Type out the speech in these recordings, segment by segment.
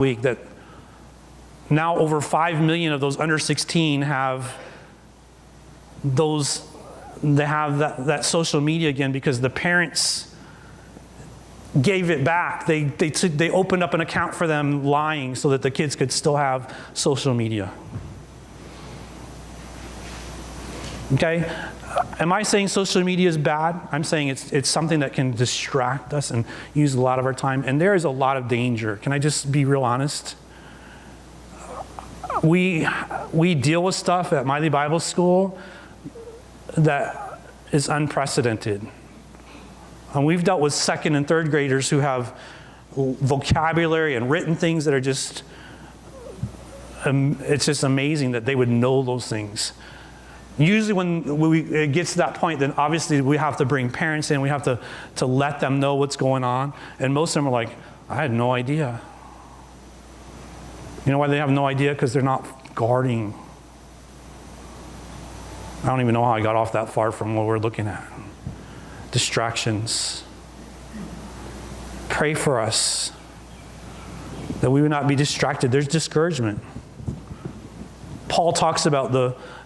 week that now over 5 million of those under 16 have that social media again because the parents gave it back. They opened up an account for them lying so that the kids could still have social media. Okay? Am I saying social media is bad? I'm saying it's something that can distract us and use a lot of our time. And there is a lot of danger. Can I just be real honest? We deal with stuff at Maili Bible School that is unprecedented. And we've dealt with second and third graders who have vocabulary and written things that are just, it's just amazing that they would know those things. Usually when it gets to that point, then obviously we have to bring parents in. We have to let them know what's going on. And most of them are like, I had no idea. You know why they have no idea? Because they're not guarding. I don't even know how I got off that far from what we're looking at. Distractions. Pray for us that we would not be distracted. There's discouragement. Paul talks about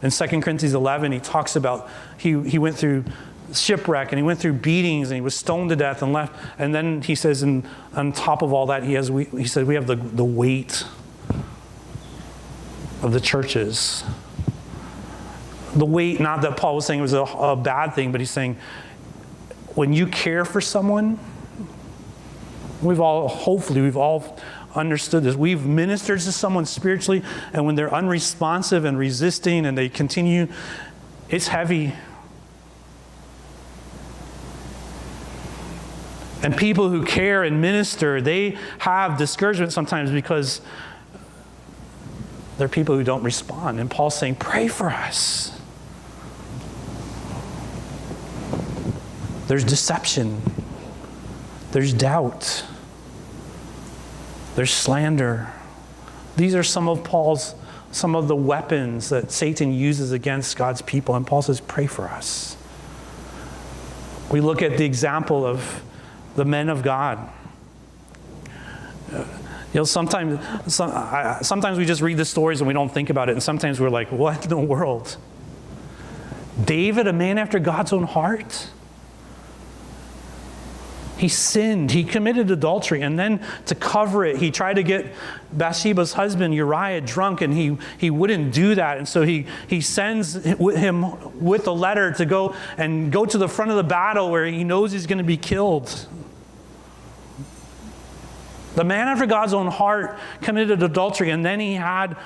in 2 Corinthians 11, he talks about he went through shipwreck and he went through beatings and he was stoned to death and left. And then he says, and on top of all that, he said we have the weight of the churches. The weight, not that Paul was saying it was a bad thing, but he's saying when you care for someone, hopefully we've all understood this. We've ministered to someone spiritually, and when they're unresponsive and resisting and they continue, it's heavy. And people who care and minister, they have discouragement sometimes because they're people who don't respond. And Paul's saying, pray for us. There's deception. There's doubt. There's slander. These are some of the weapons that Satan uses against God's people. And Paul says, pray for us. We look at the example of the men of God. Sometimes we just read the stories and we don't think about it. And sometimes we're like, what in the world? David, a man after God's own heart? He sinned. He committed adultery. And then to cover it, he tried to get Bathsheba's husband Uriah drunk, and he wouldn't do that. And so he sends him with a letter to go to the front of the battle where he knows he's going to be killed. The man after God's own heart committed adultery, and then he had